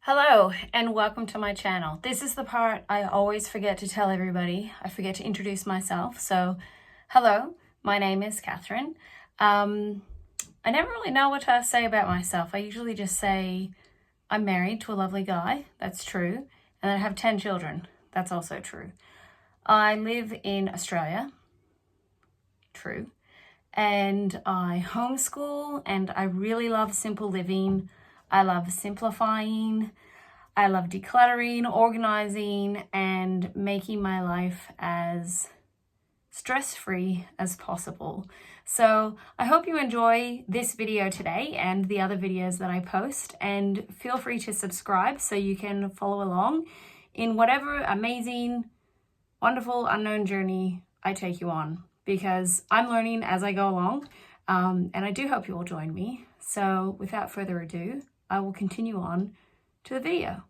Hello and welcome to my channel. This is the part I always forget to tell everybody. I forget to introduce myself. So, hello, my name is Catherine. I never really know what to say about myself. I usually just say I'm married to a lovely guy. That's true. And I have 10 children. That's also true. I live in Australia. True. And I homeschool and I really love simple living. I love simplifying. I love decluttering, organizing, and making my life as stress-free as possible. So I hope you enjoy this video today and the other videos that I post, and feel free to subscribe so you can follow along in whatever amazing, wonderful, unknown journey I take you on, because I'm learning as I go along, and I do hope you will join me. So without further ado, I will continue on to the video.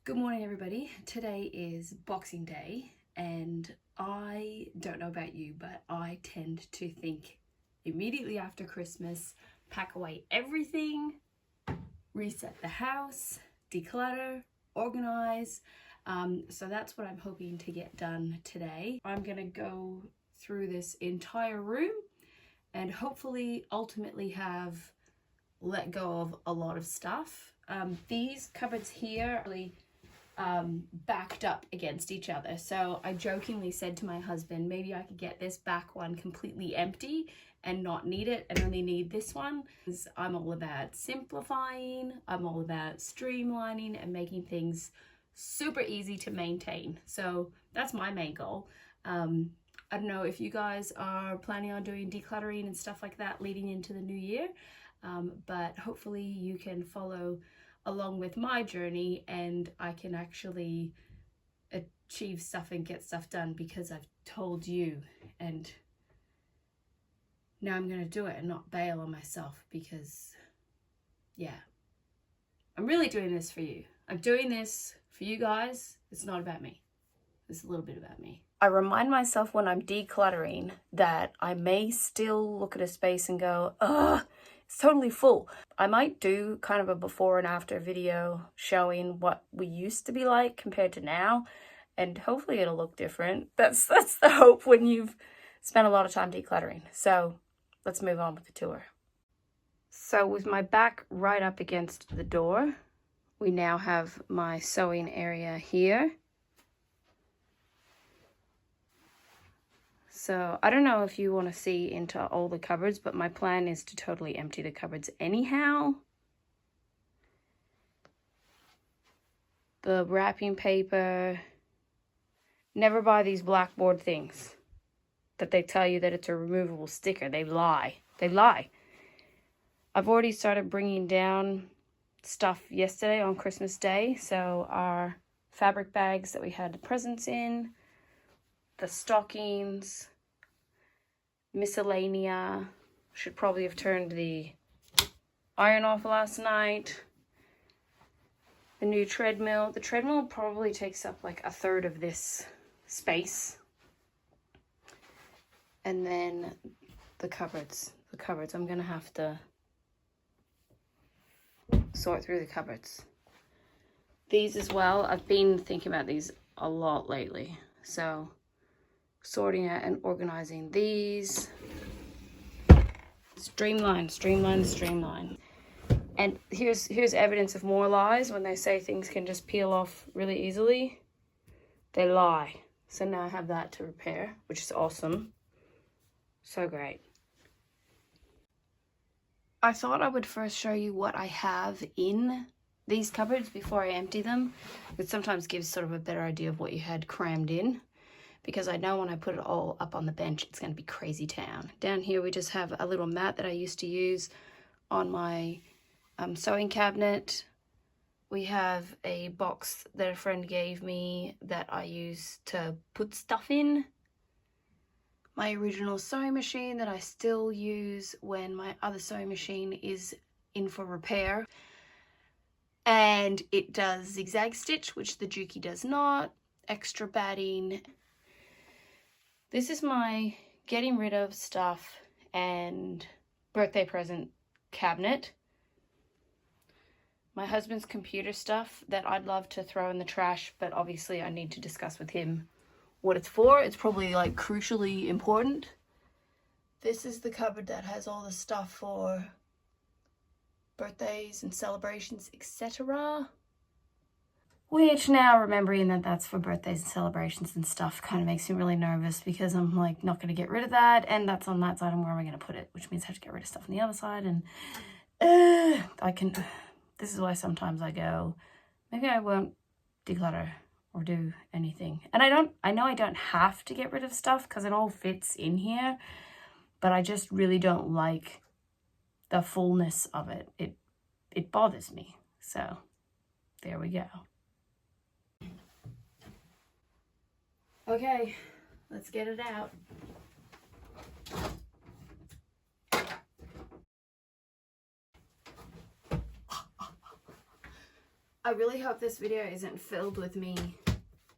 Good morning, everybody. Today is Boxing Day, and I don't know about you, but I tend to think immediately after Christmas, pack away everything, reset the house, declutter, organize. So that's what I'm hoping to get done today. I'm gonna go through this entire room and hopefully ultimately have let go of a lot of stuff. These cupboards here are really backed up against each other. So I jokingly said to my husband, maybe I could get this back one completely empty and not need it and only need this one. I'm all about simplifying. I'm all about streamlining and making things super easy to maintain. So that's my main goal. I don't know if you guys are planning on doing decluttering and stuff like that leading into the new year. But hopefully you can follow along with my journey and I can actually achieve stuff and get stuff done because I've told you, and now I'm going to do it and not bail on myself, because yeah, I'm really doing this for you. I'm doing this for you guys. It's not about me. It's a little bit about me. I remind myself when I'm decluttering that I may still look at a space and go, ugh, it's totally full. I might do kind of a before and after video showing what we used to be like compared to now, and hopefully it'll look different. That's the hope when you've spent a lot of time decluttering. So let's move on with the tour. So with my back right up against the door, we now have my sewing area here. So I don't know if you want to see into all the cupboards, but my plan is to totally empty the cupboards anyhow. The wrapping paper. Never buy these blackboard things that they tell you that it's a removable sticker. They lie. They lie. I've already started bringing down stuff yesterday on Christmas Day. So our fabric bags that we had the presents in, the stockings, miscellanea. Should probably have turned the iron off last night. The new treadmill. The treadmill probably takes up like a third of this space. And then the cupboards. I'm gonna have to sort through the cupboards. These as well. I've been thinking about these a lot lately. So sorting out and organizing these. Streamline. And here's evidence of more lies. When they say things can just peel off really easily, they lie. So now I have that to repair, which is awesome. So great. I thought I would first show you what I have in these cupboards before I empty them. It sometimes gives sort of a better idea of what you had crammed in, because I know when I put it all up on the bench, it's going to be crazy town. Down here, we just have a little mat that I used to use on my sewing cabinet. We have a box that a friend gave me that I use to put stuff in. My original sewing machine that I still use when my other sewing machine is in for repair. And it does zigzag stitch, which the Juki does not. Extra batting. This is my getting rid of stuff and birthday present cabinet. my husband's computer stuff that I'd love to throw in the trash, but obviously I need to discuss with him what it's for. It's probably like crucially important. This is the cupboard that has all the stuff for birthdays and celebrations, etc. Which now remembering that that's for birthdays and celebrations and stuff kind of makes me really nervous, because I'm like not going to get rid of that, and that's on that side, and where am I going to put it, which means I have to get rid of stuff on the other side. And this is why sometimes I go, maybe I won't declutter or do anything. And I know I don't have to get rid of stuff because it all fits in here, but I just really don't like the fullness of it. It bothers me. So there we go. Okay, let's get it out. I really hope this video isn't filled with me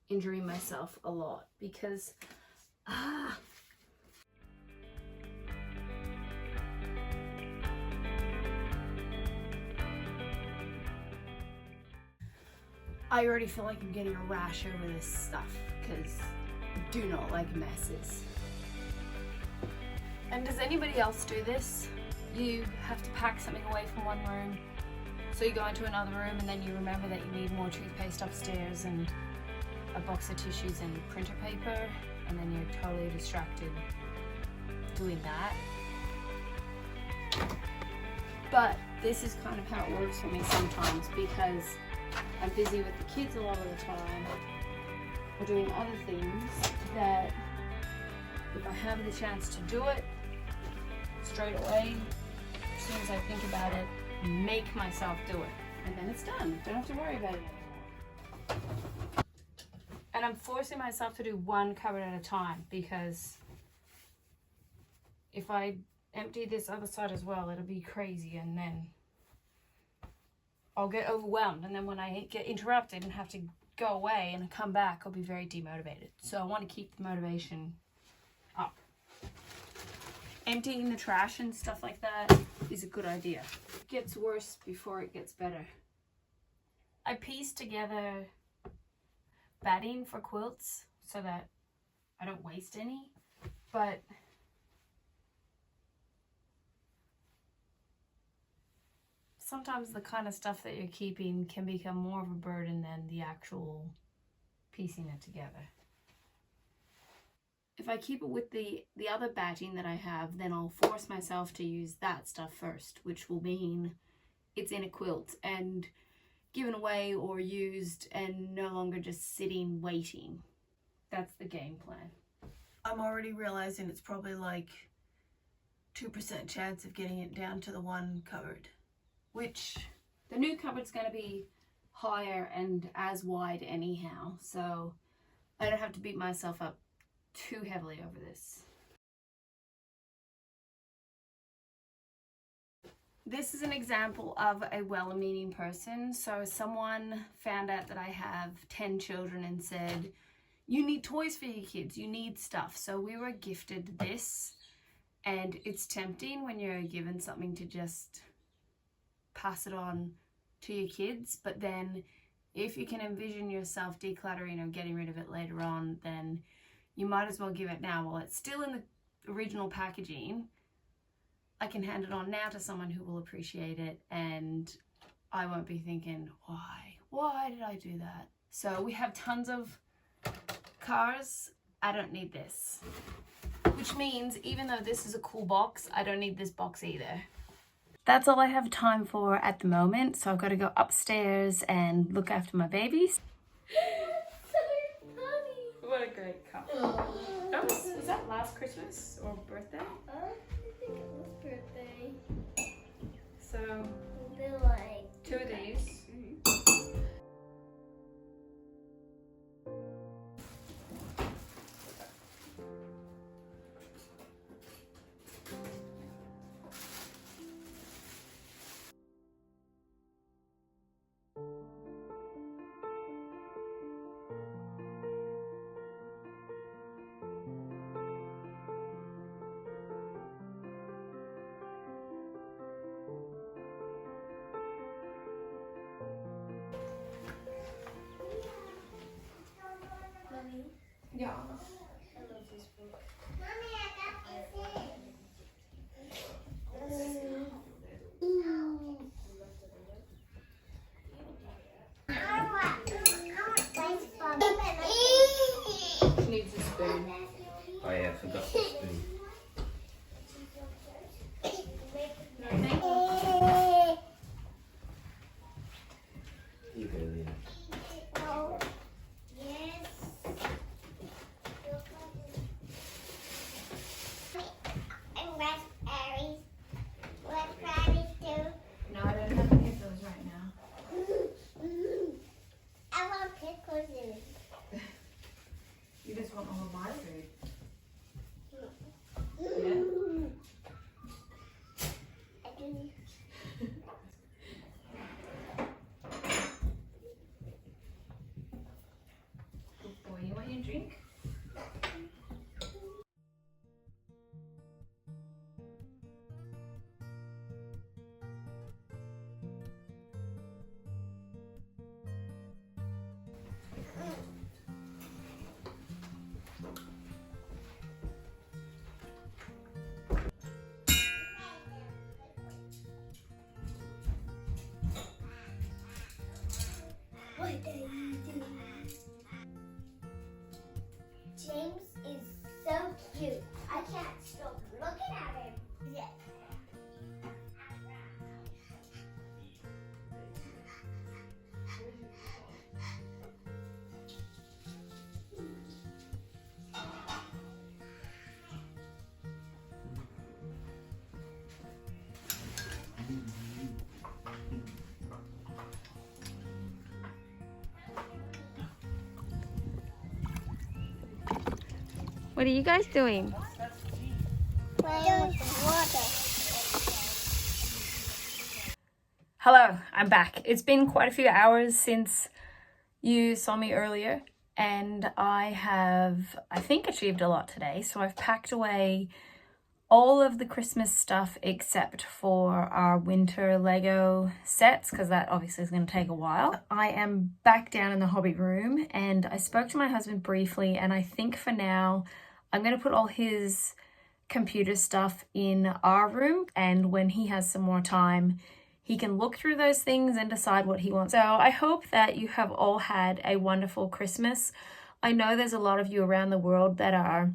injuring myself a lot, because I already feel like I'm getting a rash over this stuff, because I do not like messes. And does anybody else do this? You have to pack something away from one room, so you go into another room, and then you remember that you need more toothpaste upstairs and a box of tissues and printer paper, and then you're totally distracted doing that. But this is kind of how it works for me sometimes, because I'm busy with the kids a lot of the time, or doing other things, that if I have the chance to do it straight away, as soon as I think about it, make myself do it, and then it's done. Don't have to worry about it anymore. And I'm forcing myself to do one cupboard at a time, because if I empty this other side as well, it'll be crazy, and then I'll get overwhelmed, and then when I get interrupted and have to go away and come back, I'll be very demotivated. So I want to keep the motivation up. Emptying the trash and stuff like that is a good idea. It gets worse before it gets better. I pieced together batting for quilts so that I don't waste any, but sometimes the kind of stuff that you're keeping can become more of a burden than the actual piecing it together. If I keep it with the other batting that I have, then I'll force myself to use that stuff first, which will mean it's in a quilt and given away or used and no longer just sitting waiting. That's the game plan. I'm already realizing it's probably like 2% chance of getting it down to the one cupboard, which the new cupboard's going to be higher and as wide anyhow, so I don't have to beat myself up too heavily over this. This is an example of a well-meaning person. So someone found out that I have 10 children and said, you need toys for your kids, you need stuff. So we were gifted this, and it's tempting when you're given something to just pass it on to your kids, but then if you can envision yourself decluttering or getting rid of it later on, then you might as well give it now while it's still in the original packaging. I can hand it on now to someone who will appreciate it, and I won't be thinking, why did I do that? So we have tons of cars. I don't need this, which means even though this is a cool box, I don't need this box either. That's all I have time for at the moment, so I've got to go upstairs and look after my babies. What a great cup. Was that last Christmas or birthday? I think it was birthday. So, They're like 2 of these. Yeah. I love this book. Mommy, I got She needs a spoon. Oh yeah, I forgot the spoon. You go, Lena. Yes. And raspberries. Raspberries too. No, I don't have any of those right now. I want pickles in it. You just want all of my food. I do. Good boy. You want your drink? What do you do? James is so cute. I can't stop looking at him. Yeah. What are you guys doing? Playing with water. Hello, I'm back. It's been quite a few hours since you saw me earlier, and I have, I think, achieved a lot today. So I've packed away all of the Christmas stuff except for our winter Lego sets, because that obviously is going to take a while. I am back down in the hobby room, and I spoke to my husband briefly, and I think for now I'm going to put all his computer stuff in our room, and when he has some more time, he can look through those things and decide what he wants. So I hope that you have all had a wonderful Christmas. I know there's a lot of you around the world that are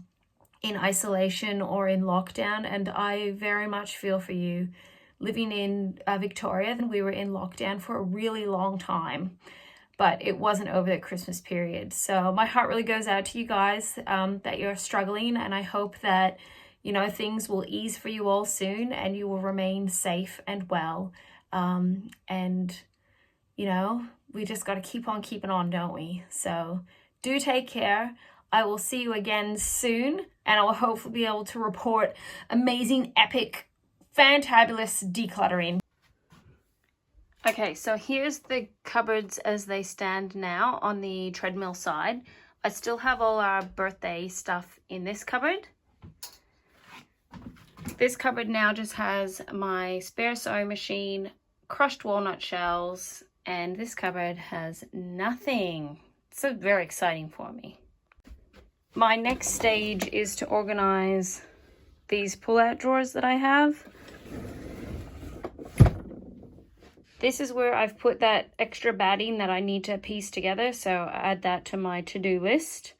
in isolation or in lockdown, and I very much feel for you. Living in Victoria, we were in lockdown for a really long time, but it wasn't over the Christmas period. So my heart really goes out to you guys that you're struggling, and I hope that, you know, things will ease for you all soon and you will remain safe and well. And, you know, we just got to keep on keeping on, don't we? So do take care. I will see you again soon, and I will hopefully be able to report amazing, epic, fantabulous decluttering. Okay, so here's the cupboards as they stand now on the treadmill side. I still have all our birthday stuff in this cupboard. This cupboard now just has my spare sewing machine, crushed walnut shells, and this cupboard has nothing. So very exciting for me. My next stage is to organize these pull-out drawers that I have. This is where I've put that extra batting that I need to piece together, so I add that to my to-do list.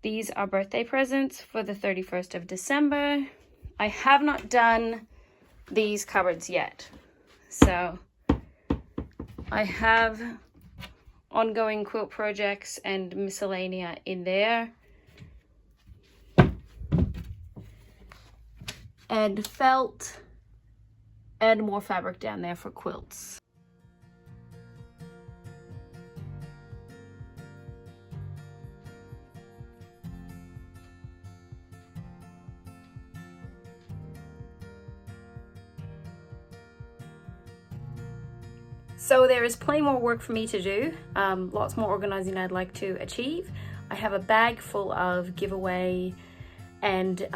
These are birthday presents for the 31st of December. I have not done these cupboards yet, so I have ongoing quilt projects and miscellanea in there. And felt and more fabric down there for quilts. So there is plenty more work for me to do, lots more organizing I'd like to achieve. I have a bag full of giveaway and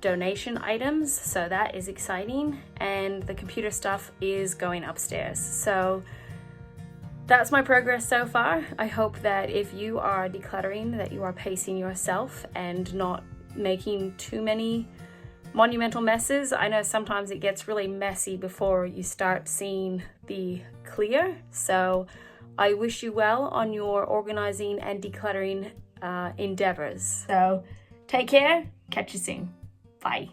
donation items, so that is exciting, and the computer stuff is going upstairs. So that's my progress so far. I hope that if you are decluttering, that you are pacing yourself and not making too many monumental messes. I know sometimes it gets really messy before you start seeing the clear. So I wish you well on your organizing and decluttering endeavors. So take care. Catch you soon. Bye.